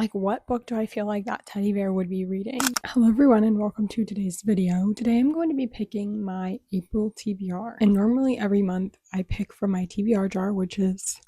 Like, what book do I feel like that teddy bear would be reading? Hello everyone and welcome to today's video. Today I'm going to be picking my April TBR. And normally every month I pick from my TBR jar, which is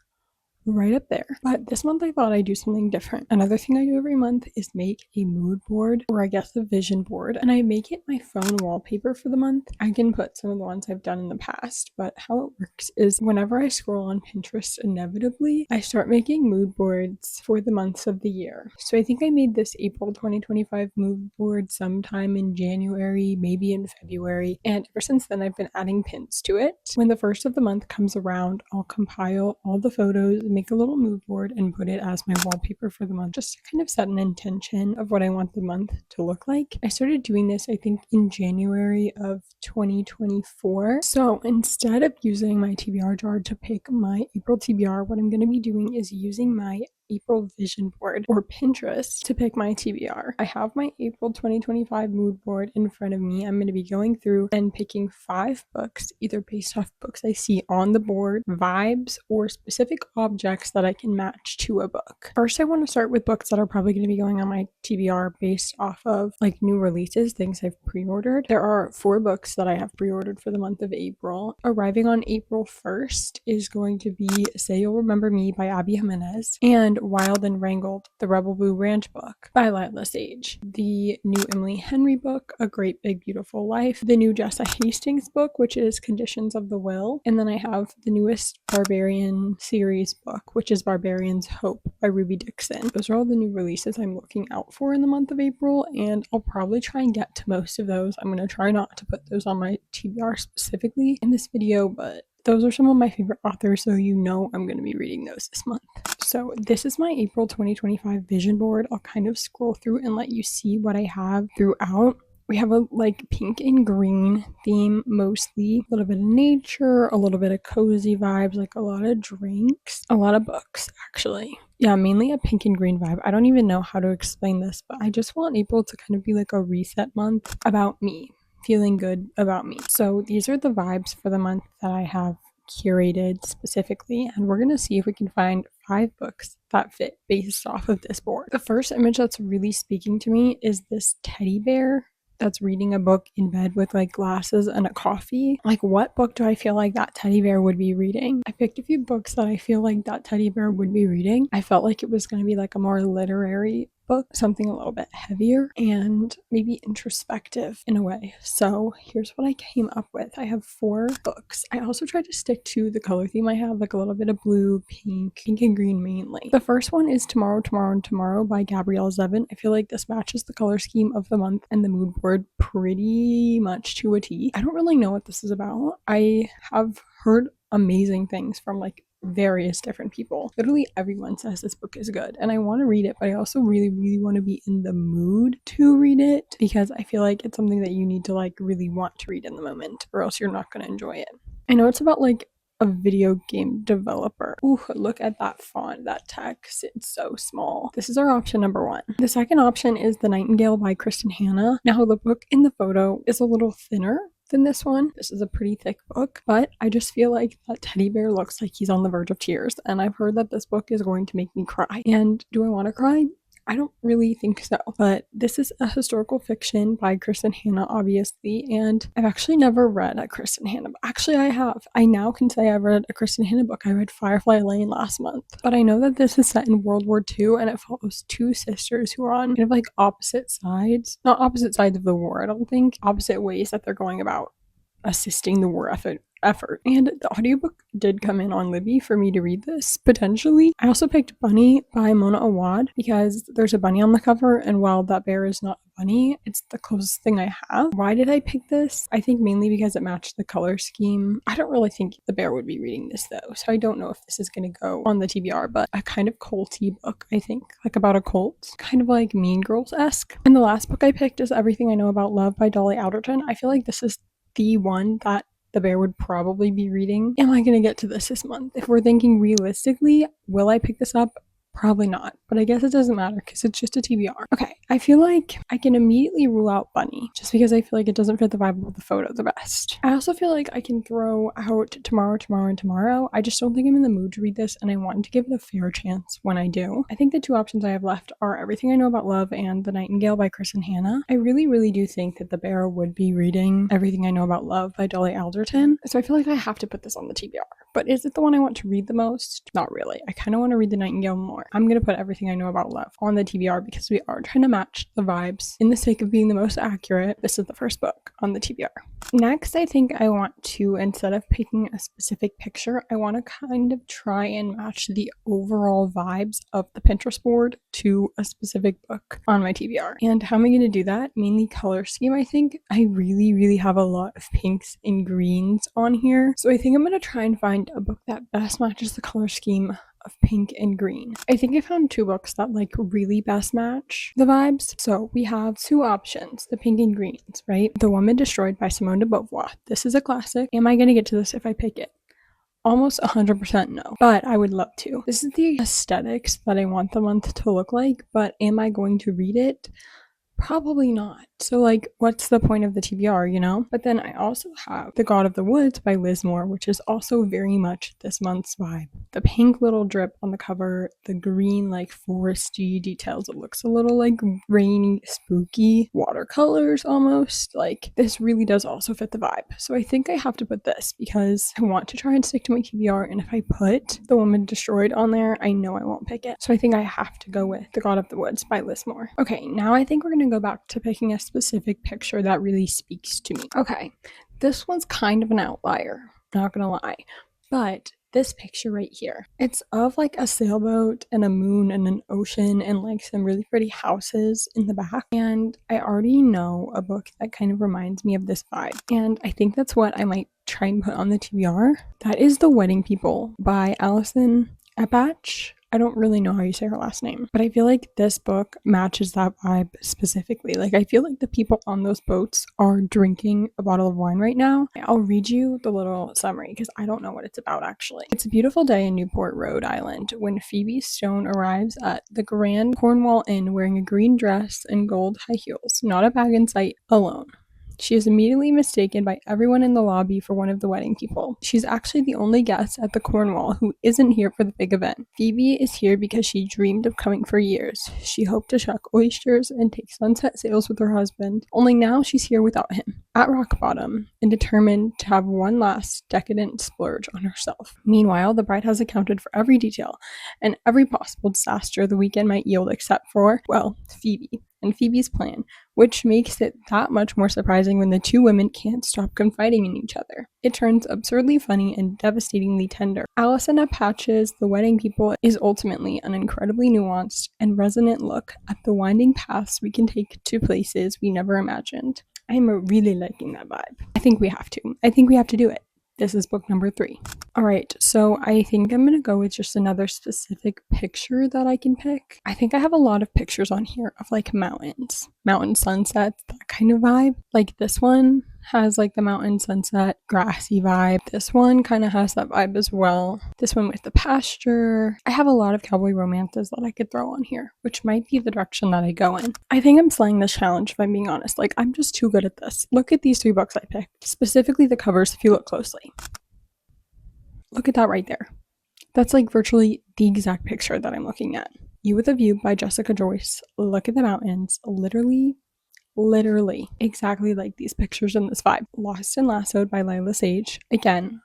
right up there. But this month I thought I'd do something different. Another thing I do every month is make a mood board, or I guess a vision board, and I make it my phone wallpaper for the month. I can put some of the ones I've done in the past, but how it works is whenever I scroll on Pinterest, inevitably I start making mood boards for the months of the year. So I think I made this April 2025 mood board sometime in January, maybe in February, and ever since then I've been adding pins to it. When the first of the month comes around, I'll compile all the photos, make a little mood board, and put it as my wallpaper for the month, just to kind of set an intention of what I want the month to look like. I started doing this, I think, in January of 2024. So instead of using my TBR jar to pick my April TBR, what I'm going to be doing is using my April vision board or Pinterest to pick my TBR. I have my April 2025 mood board in front of me. I'm going to be going through and picking 5 books, either based off books I see on the board, vibes, or specific objects that I can match to a book. First, I want to start with books that are probably going to be going on my TBR based off of like new releases, things I've pre-ordered. There are 4 books that I have pre-ordered for the month of April. Arriving on April 1st is going to be Say You'll Remember Me by Abby Jimenez and Wild and Wrangled, the Rebel Boo Ranch book by Lila Sage, the new Emily Henry book, A Great Big Beautiful Life, the new Jessa Hastings book, which is Conditions of the Will, and then I have the newest Barbarian series book, which is Barbarian's Hope by Ruby Dixon. Those are all the new releases I'm looking out for in the month of April, and I'll probably try and get to most of those. I'm going to try not to put those on my TBR specifically in this video, but those are some of my favorite authors, so you know I'm going to be reading those this month. So this is my April 2025 vision board. I'll kind of scroll through and let you see what I have throughout. We have a like pink and green theme mostly, a little bit of nature, a little bit of cozy vibes, like a lot of drinks, a lot of books actually. Yeah, mainly a pink and green vibe. I don't even know how to explain this, but I just want April to kind of be like a reset month about me. Feeling good about me. So these are the vibes for the month that I have curated specifically, and we're gonna see if we can find 5 books that fit based off of this board. The first image that's really speaking to me is this teddy bear that's reading a book in bed with like glasses and a coffee. Like, what book do I feel like that teddy bear would be reading? I picked a few books that I feel like that teddy bear would be reading. I felt like it was going to be like a more literary book, something a little bit heavier and maybe introspective in a way. So here's what I came up with. I have 4 books. I also tried to stick to the color theme I have, like a little bit of blue, pink and green mainly. The first one is Tomorrow, Tomorrow, and Tomorrow by Gabrielle Zevin. I feel like this matches the color scheme of the month and the mood board pretty much to a T. I don't really know what this is about. I have heard amazing things from like various different people. Literally everyone says this book is good and I want to read it, but I also really want to be in the mood to read it because I feel like it's something that you need to like really want to read in the moment or else you're not going to enjoy it. I know it's about like a video game developer. Ooh, look at that font, that text. It's so small. This is our option number 1. The second option is The Nightingale by Kristen Hanna. Now the book in the photo is a little thinner than this one. This is a pretty thick book, but I just feel like that teddy bear looks like he's on the verge of tears, and I've heard that this book is going to make me cry. And do I want to cry? I don't really think so, but this is a historical fiction by Kristen Hanna, obviously, and I've actually never read a Kristen Hanna book. Actually, I have. I now can say I've read a Kristen Hanna book. I read Firefly Lane last month, but I know that this is set in World War II, and it follows 2 sisters who are on kind of like opposite sides. Not opposite sides of the war, I don't think. Opposite ways that they're going about assisting the war effort. And the audiobook did come in on Libby for me to read this, potentially. I also picked Bunny by Mona Awad because there's a bunny on the cover, and while that bear is not a bunny, it's the closest thing I have. Why did I pick this? I think mainly because it matched the color scheme. I don't really think the bear would be reading this though, so I don't know if this is going to go on the TBR, but a kind of culty book, I think, like about a cult, kind of like Mean Girls-esque. And the last book I picked is Everything I Know About Love by Dolly Alderton. I feel like this is the one that the bear would probably be reading. Am I going to get to this month? If we're thinking realistically, will I pick this up? Probably not, but I guess it doesn't matter because it's just a TBR. Okay, I feel like I can immediately rule out Bunny just because I feel like it doesn't fit the vibe of the photo the best. I also feel like I can throw out Tomorrow, Tomorrow, and Tomorrow. I just don't think I'm in the mood to read this, and I want to give it a fair chance when I do. I think the two options I have left are Everything I Know About Love and The Nightingale by Chris and Hannah. I really do think that the bear would be reading Everything I Know About Love by Dolly Alderton, so I feel like I have to put this on the TBR. But is it the one I want to read the most? Not really. I kind of want to read The Nightingale more. I'm going to put Everything I Know About Love on the TBR because we are trying to match the vibes. In the sake of being the most accurate, this is the first book on the TBR. Next, I think I want to, instead of picking a specific picture, I want to kind of try and match the overall vibes of the Pinterest board to a specific book on my TBR. And how am I going to do that? Mainly color scheme, I think. I really have a lot of pinks and greens on here. So I think I'm going to try and find a book that best matches the color scheme of pink and green. I think I found two books that like really best match the vibes. So we have two options, the pink and greens, right? The Woman Destroyed by Simone de Beauvoir. This is a classic. Am I going to get to this if I pick it? Almost 100% no, but I would love to. This is the aesthetics that I want the month to look like, but am I going to read it? Probably not. So like, what's the point of the TBR, you know? But then I also have The God of the Woods by Liz Moore, which is also very much this month's vibe. The pink little drip on the cover, the green like foresty details. It looks a little like rainy, spooky watercolors almost. Like this really does also fit the vibe. So I think I have to put this because I want to try and stick to my TBR, and if I put The Woman Destroyed on there, I know I won't pick it. So I think I have to go with The God of the Woods by Liz Moore. Okay, now I think we're gonna go back to picking a specific picture that really speaks to me. Okay, this one's kind of an outlier, not gonna lie, but this picture right here, it's of like a sailboat and a moon and an ocean and like some really pretty houses in the back, and I already know a book that kind of reminds me of this vibe, and I think that's what I might try and put on the TBR. That is The Wedding People by Alison Apatch. I don't really know how you say her last name, but I feel like this book matches that vibe specifically. Like, I feel like the people on those boats are drinking a bottle of wine right now. I'll read you the little summary because I don't know what it's about actually. It's a beautiful day in Newport, Rhode Island when Phoebe Stone arrives at the Grand Cornwall Inn wearing a green dress and gold high heels, not a bag in sight, alone. She is immediately mistaken by everyone in the lobby for one of the wedding people. She's actually the only guest at the Cornwall who isn't here for the big event. Phoebe is here because she dreamed of coming for years. She hoped to shuck oysters and take sunset sails with her husband, only now she's here without him, at rock bottom, and determined to have one last decadent splurge on herself. Meanwhile, the bride has accounted for every detail and every possible disaster the weekend might yield except for, well, Phoebe and Phoebe's plan, which makes it that much more surprising when the two women can't stop confiding in each other. It turns absurdly funny and devastatingly tender. Alison Apatch's The Wedding People is ultimately an incredibly nuanced and resonant look at the winding paths we can take to places we never imagined. I'm really liking that vibe. I think we have to do it. This is book number 3. Alright, so I think I'm going to go with just another specific picture that I can pick. I think I have a lot of pictures on here of like mountains, mountain sunsets, that kind of vibe. Like this one has like the mountain sunset, grassy vibe. This one kind of has that vibe as well. This one with the pasture. I have a lot of cowboy romances that I could throw on here, which might be the direction that I go in. I think I'm slaying this challenge if I'm being honest. Like I'm just too good at this. Look at these 3 books I picked, specifically the covers if you look closely. Look at that right there. That's like virtually the exact picture that I'm looking at. You with a View by Jessica Joyce. Look at the mountains. Literally exactly like these pictures in this vibe. Lost and Lassoed by Lila Sage. Again,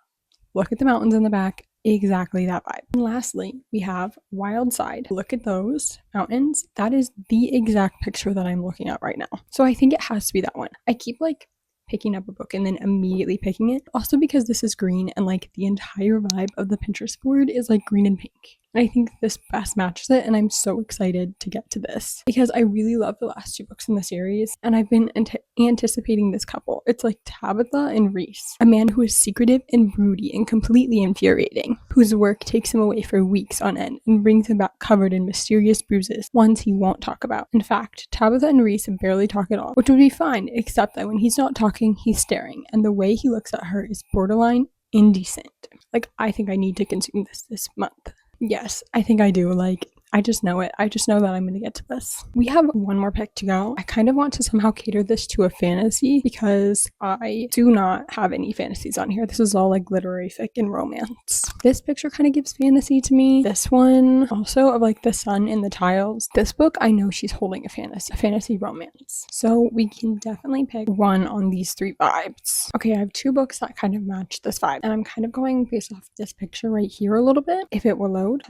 look at the mountains in the back. Exactly that vibe. And lastly, we have Wild Side. Look at those mountains. That is the exact picture that I'm looking at right now. So I think it has to be that one. I keep like picking up a book and then immediately picking it. Also because this is green and like the entire vibe of the Pinterest board is like green and pink. And I think this best matches it, and I'm so excited to get to this because I really love the last 2 books in the series, and I've been anticipating this couple. It's like Tabitha and Reese, a man who is secretive and broody and completely infuriating, whose work takes him away for weeks on end and brings him back covered in mysterious bruises, ones he won't talk about. In fact, Tabitha and Reese barely talk at all, which would be fine, except that when he's not talking, he's staring, and the way he looks at her is borderline indecent. Like, I think I need to consume this month. Yes, I think I do. Like, I just know it. I just know that I'm going to get to this. We have one more pick to go. I kind of want to somehow cater this to a fantasy because I do not have any fantasies on here. This is all like literary fic and romance. This picture kind of gives fantasy to me. This one also of like the sun and the tiles. This book, I know she's holding a fantasy romance. So we can definitely pick one on these three vibes. Okay, I have two books that kind of match this vibe, and I'm kind of going based off this picture right here a little bit. If it will load.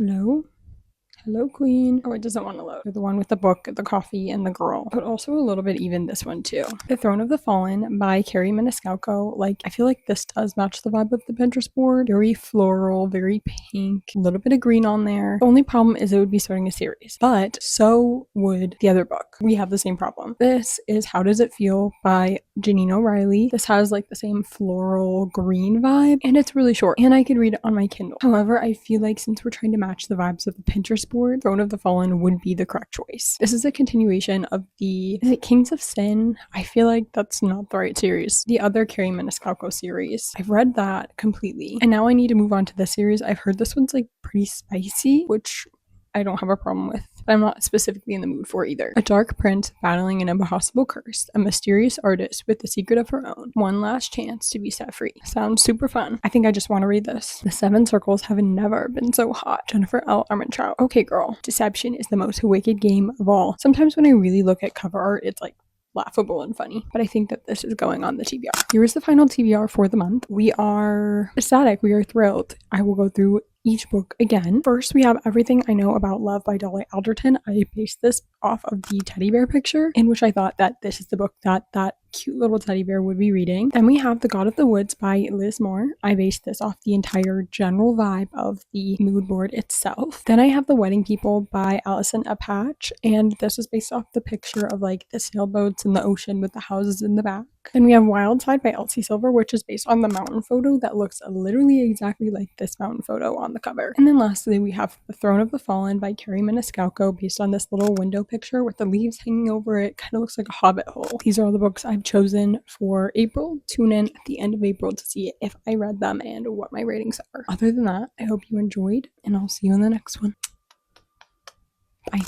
Hello, queen. Oh, it doesn't want to load. The one with the book, the coffee, and the girl. But also a little bit even this one too. The Throne of the Fallen by Carrie Maniscalco. Like, I feel like this does match the vibe of the Pinterest board. Very floral, very pink, a little bit of green on there. The only problem is it would be starting a series, but so would the other book. We have the same problem. This is How Does It Feel by Janine O'Reilly. This has like the same floral green vibe, and it's really short, and I could read it on my Kindle. However, I feel like since we're trying to match the vibes of the Pinterest board, Throne of the Fallen would be the correct choice. This is a continuation of is it Kings of Sin? I feel like that's not the right series. The other Carrie Maniscalco series. I've read that completely, and now I need to move on to this series. I've heard this one's like pretty spicy, which I don't have a problem with, but I'm not specifically in the mood for either. A dark prince battling an impossible curse, a mysterious artist with a secret of her own, one last chance to be set free. Sounds super fun. I think I just want to read this. The Seven Circles have never been so hot. Jennifer L. Armentrout. Okay, girl. Deception is the most wicked game of all. Sometimes when I really look at cover art, it's like laughable and funny, but I think that this is going on the TBR. Here is the final TBR for the month. We are ecstatic. We are thrilled. I will go through each book again. First, we have Everything I Know About Love by Dolly Alderton. I based this off of the teddy bear picture, in which I thought that this is the book that cute little teddy bear would be reading. Then we have The God of the Woods by Liz Moore. I based this off the entire general vibe of the mood board itself. Then I have The Wedding People by Allison Apatch, and this is based off the picture of like the sailboats in the ocean with the houses in the back. Then we have Wild Side by Elsie Silver, which is based on the mountain photo that looks literally exactly like this mountain photo on the cover. And then lastly, we have The Throne of the Fallen by Carrie Maniscalco, based on this little window picture with the leaves hanging over it. Kind of looks like a hobbit hole. These are all the books I've chosen for April. Tune in at the end of April to see if I read them and what my ratings are. Other than that, I hope you enjoyed, and I'll see you in the next one. Bye.